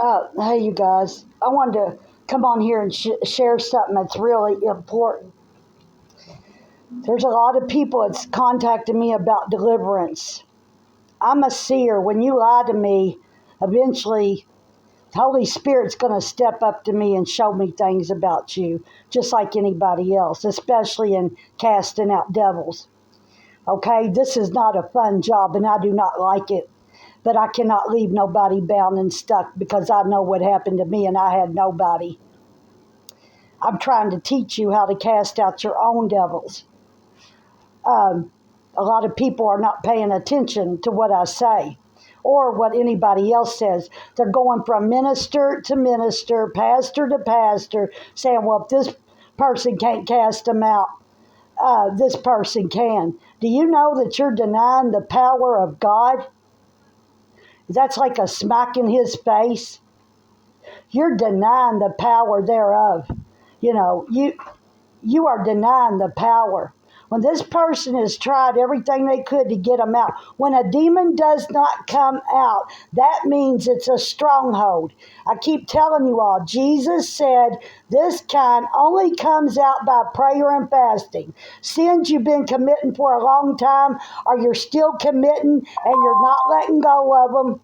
Hey, you guys. I wanted to come on here and share something that's really important. There's a lot of people that's contacting me about deliverance. I'm a seer. When you lie to me, eventually the Holy Spirit's going to step up to me and show me things about you, just like anybody else, especially in casting out devils. Okay, this is not a fun job and I do not like it. But I cannot leave nobody bound and stuck because I know what happened to me and I had nobody. I'm trying to teach you how to cast out your own devils. A lot of people are not paying attention to what I say or what anybody else says. They're going from minister to minister, pastor to pastor, saying, well, if this person can't cast them out, this person can. Do you know that you're denying the power of God? That's like a smack in his face. You're denying the power thereof. You are denying the power. When this person has tried everything they could to get them out, when a demon does not come out, that means it's a stronghold. I keep telling you all, Jesus said this kind only comes out by prayer and fasting. Sins you've been committing for a long time, or you're still committing and you're not letting go of them.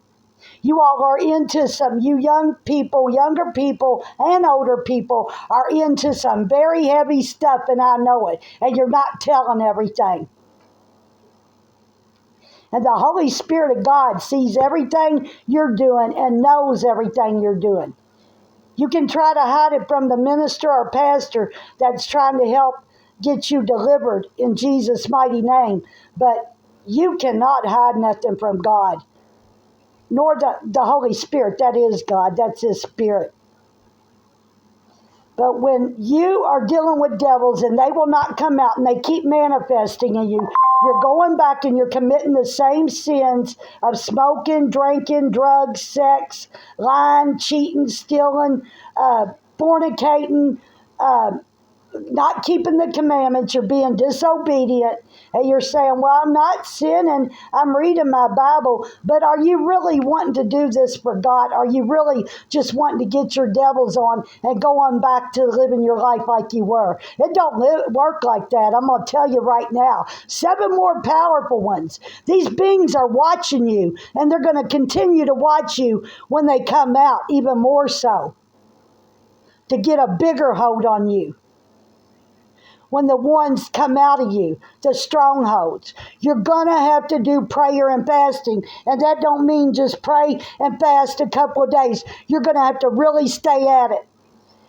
You all are into some, you young people, younger people, and older people are into some very heavy stuff, and I know it. And you're not telling everything. And the Holy Spirit of God sees everything you're doing and knows everything you're doing. You can try to hide it from the minister or pastor that's trying to help get you delivered in Jesus' mighty name, but you cannot hide nothing from God. Nor the Holy Spirit. That is God. That's His Spirit. But when you are dealing with devils and they will not come out and they keep manifesting in you, you're going back and you're committing the same sins of smoking, drinking, drugs, sex, lying, cheating, stealing, fornicating, not keeping the commandments. You're being disobedient, and you're saying, well, I'm not sinning, I'm reading my Bible. But are you really wanting to do this for God? Are you really just wanting to get your devils on and go on back to living your life like you were? It don't work like that. I'm going to tell you right now. 7 more powerful ones. These beings are watching you, and they're going to continue to watch you when they come out, even more so, to get a bigger hold on you. When the ones come out of you, the strongholds, you're going to have to do prayer and fasting. And that don't mean just pray and fast a couple of days. You're going to have to really stay at it.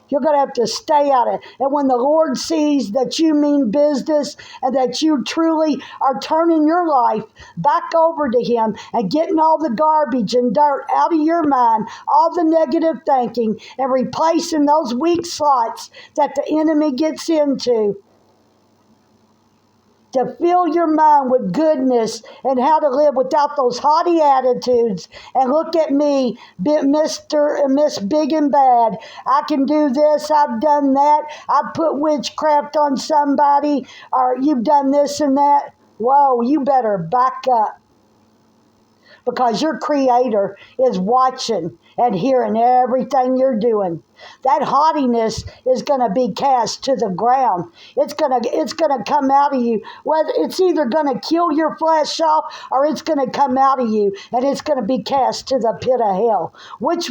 You're going to have to stay at it. And when the Lord sees that you mean business and that you truly are turning your life back over to Him and getting all the garbage and dirt out of your mind, all the negative thinking, and replacing those weak slots that the enemy gets into, to fill your mind with goodness and how to live without those haughty attitudes. And look at me, Mr. and Miss Big and Bad. I can do this, I've done that, I've put witchcraft on somebody, or you've done this and that. Whoa, you better back up. Because your Creator is watching and hearing everything you're doing. That haughtiness is going to be cast to the ground. It's going to come out of you. Whether it's either going to kill your flesh off, or it's going to come out of you and it's going to be cast to the pit of hell. Which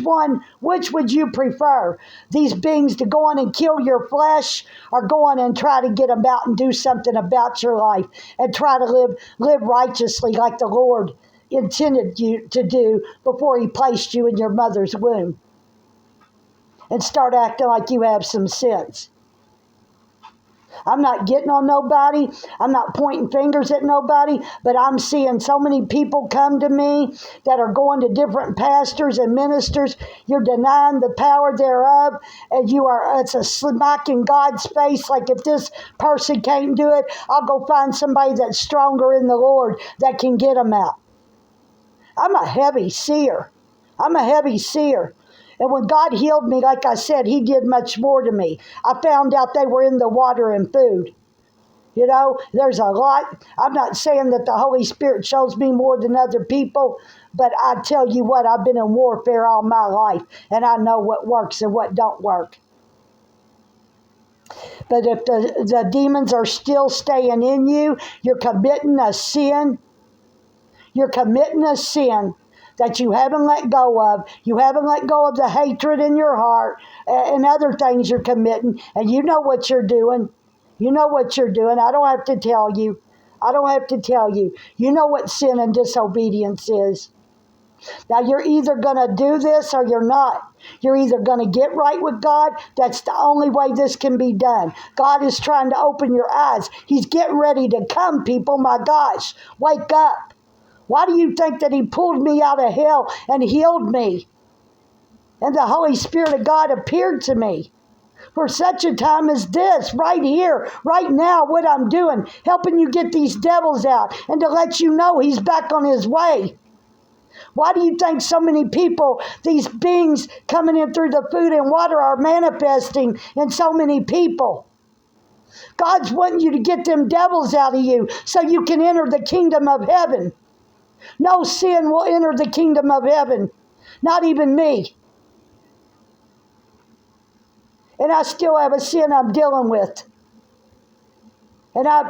would you prefer? These beings to go on and kill your flesh, or go on and try to get them out and do something about your life and try to live righteously like the Lord intended you to do before He placed you in your mother's womb, and start acting like you have some sense? I'm not getting on nobody. I'm not pointing fingers at nobody, but I'm seeing so many people come to me that are going to different pastors and ministers. You're denying the power thereof, and it's a smack in God's face. Like, if this person can't do it, I'll go find somebody that's stronger in the Lord that can get them out. I'm a heavy seer. And when God healed me, like I said, He did much more to me. I found out they were in the water and food. There's a lot. I'm not saying that the Holy Spirit shows me more than other people, but I tell you what, I've been in warfare all my life, and I know what works and what don't work. But if the demons are still staying in you, you're committing a sin. You're committing a sin that you haven't let go of. You haven't let go of the hatred in your heart and other things you're committing, and you know what you're doing. You know what you're doing. I don't have to tell you. I don't have to tell you. You know what sin and disobedience is. Now, you're either going to do this or you're not. You're either going to get right with God. That's the only way this can be done. God is trying to open your eyes. He's getting ready to come, people. My gosh, wake up. Why do you think that He pulled me out of hell and healed me? And the Holy Spirit of God appeared to me for such a time as this, right here, right now, what I'm doing, helping you get these devils out and to let you know He's back on His way. Why do you think so many people, these beings coming in through the food and water, are manifesting in so many people? God's wanting you to get them devils out of you so you can enter the kingdom of heaven. No sin will enter the kingdom of heaven. Not even me. And I still have a sin I'm dealing with. And I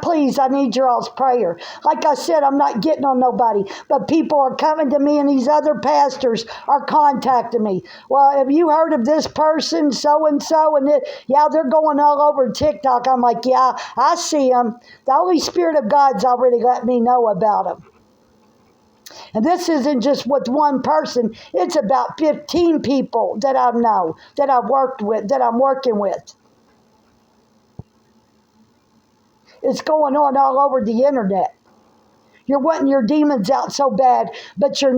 need your all's prayer. Like I said, I'm not getting on nobody. But people are coming to me, and these other pastors are contacting me. Well, have you heard of this person, so-and-so? And yeah, they're going all over TikTok. I'm like, yeah, I see them. The Holy Spirit of God's already let me know about them. And this isn't just with one person. It's about 15 people that I know, that I've worked with, that I'm working with. It's going on all over the internet. You're wanting your demons out so bad, but you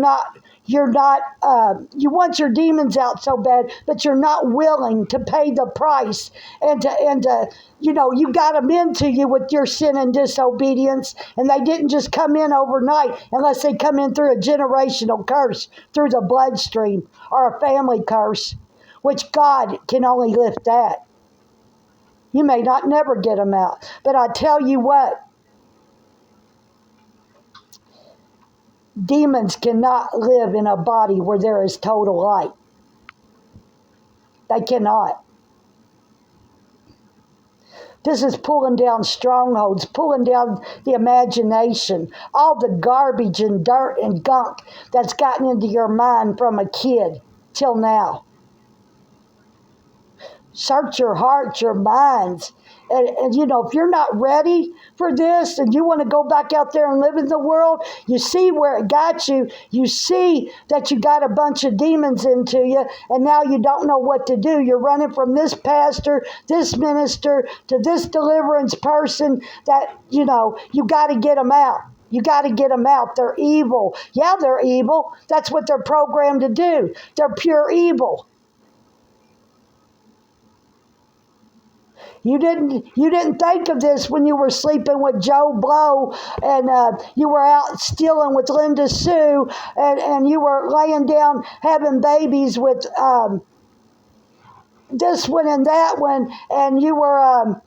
want your demons out so bad, but you're not willing to pay the price and you got them into you with your sin and disobedience, and they didn't just come in overnight unless they come in through a generational curse, through the bloodstream, or a family curse, which God can only lift that. You may not never get them out, but I tell you what, demons cannot live in a body where there is total light. They cannot. This is pulling down strongholds, pulling down the imagination, all the garbage and dirt and gunk that's gotten into your mind from a kid till now. Search your hearts, your minds. And if you're not ready for this and you want to go back out there and live in the world, you see where it got you. You see that you got a bunch of demons into you, and now you don't know what to do. You're running from this pastor, this minister, to this deliverance person that, you got to get them out. You got to get them out. They're evil. Yeah, they're evil. That's what they're programmed to do. They're pure evil. You didn't think of this when you were sleeping with Joe Blow, and you were out stealing with Linda Sue, and you were laying down having babies with this one and that one, and you were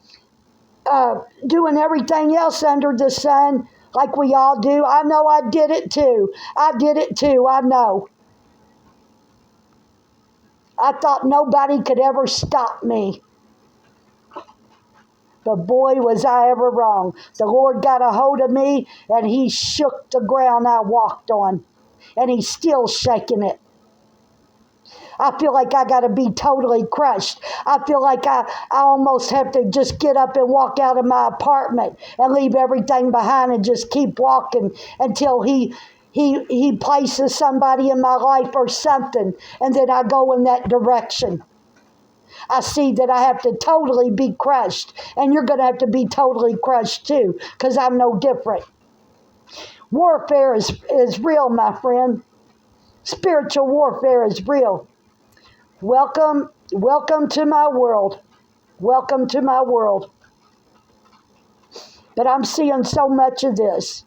doing everything else under the sun like we all do. I know I did it too. I know. I thought nobody could ever stop me. But boy, was I ever wrong. The Lord got a hold of me, and He shook the ground I walked on. And He's still shaking it. I feel like I got to be totally crushed. I feel like I almost have to just get up and walk out of my apartment and leave everything behind and just keep walking until He places somebody in my life or something, and then I go in that direction. I see that I have to totally be crushed, and you're going to have to be totally crushed too, because I'm no different. Warfare is real, my friend. Spiritual warfare is real. Welcome to my world. Welcome to my world. But I'm seeing so much of this.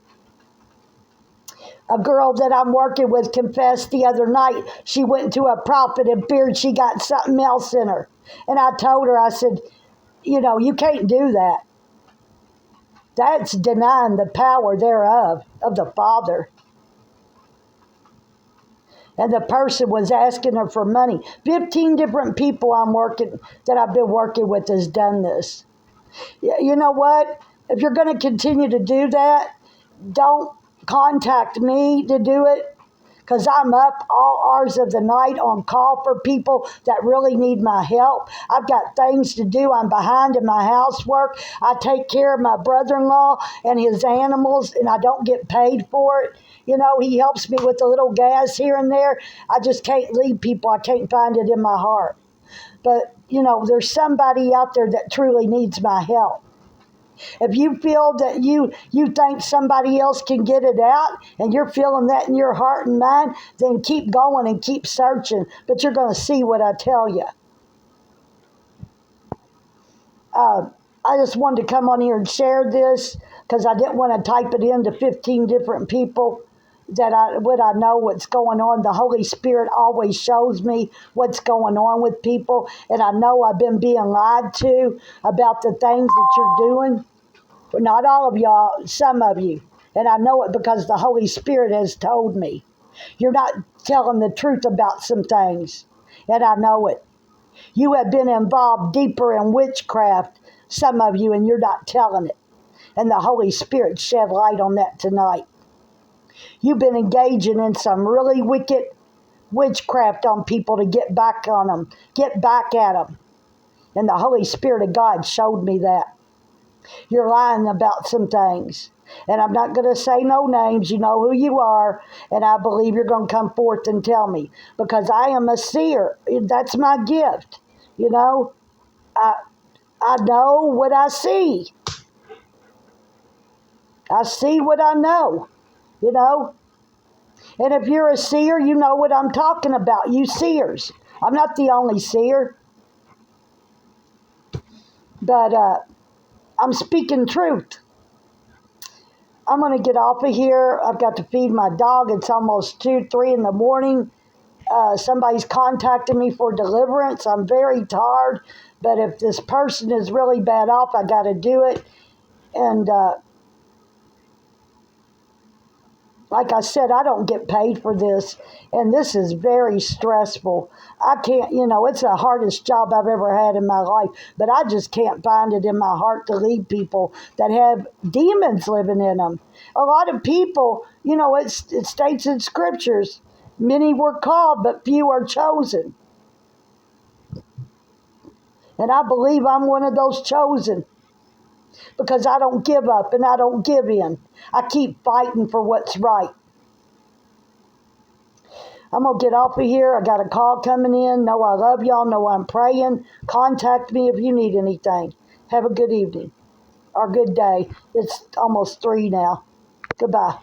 A girl that I'm working with confessed the other night she went to a prophet and feared she got something else in her. And I told her, I said, you can't do that. That's denying the power thereof of the Father. And the person was asking her for money. 15 different people that I've been working with has done this. You know what? If you're going to continue to do that, don't contact me to do it, because I'm up all hours of the night on call for people that really need my help. I've got things to do. I'm behind in my housework. I take care of my brother-in-law and his animals, and I don't get paid for it. You know, he helps me with a little gas here and there. I just can't leave people. I can't find it in my heart. But, you know, there's somebody out there that truly needs my help. If you feel that you think somebody else can get it out, and you're feeling that in your heart and mind, then keep going and keep searching. But you're going to see what I tell you. I just wanted to come on here and share this because I didn't want to type it into 15 different people that I know what's going on. The Holy Spirit always shows me what's going on with people, and I know I've been being lied to about the things that you're doing. Not all of y'all, some of you. And I know it because the Holy Spirit has told me. You're not telling the truth about some things. And I know it. You have been involved deeper in witchcraft, some of you, and you're not telling it. And the Holy Spirit shed light on that tonight. You've been engaging in some really wicked witchcraft on people to get back on them, get back at them. And the Holy Spirit of God showed me that. You're lying about some things. And I'm not going to say no names. You know who you are. And I believe you're going to come forth and tell me. Because I am a seer. That's my gift. You know, I know what I see. I see what I know. You know. And if you're a seer, you know what I'm talking about. You seers. I'm not the only seer. But I'm speaking truth. I'm going to get off of here. I've got to feed my dog. It's almost 2, 3 in the morning. Somebody's contacting me for deliverance. I'm very tired. But if this person is really bad off, I got to do it. And like I said, I don't get paid for this. And this is very stressful. I can't, it's the hardest job I've ever had in my life. But I just can't find it in my heart to lead people that have demons living in them. A lot of people, it states in scriptures, many were called, but few are chosen. And I believe I'm one of those chosen. Because I don't give up and I don't give in. I keep fighting for what's right. I'm going to get off of here. I got a call coming in. Know I love y'all. Know I'm praying. Contact me if you need anything. Have a good evening or good day. It's almost 3 now. Goodbye.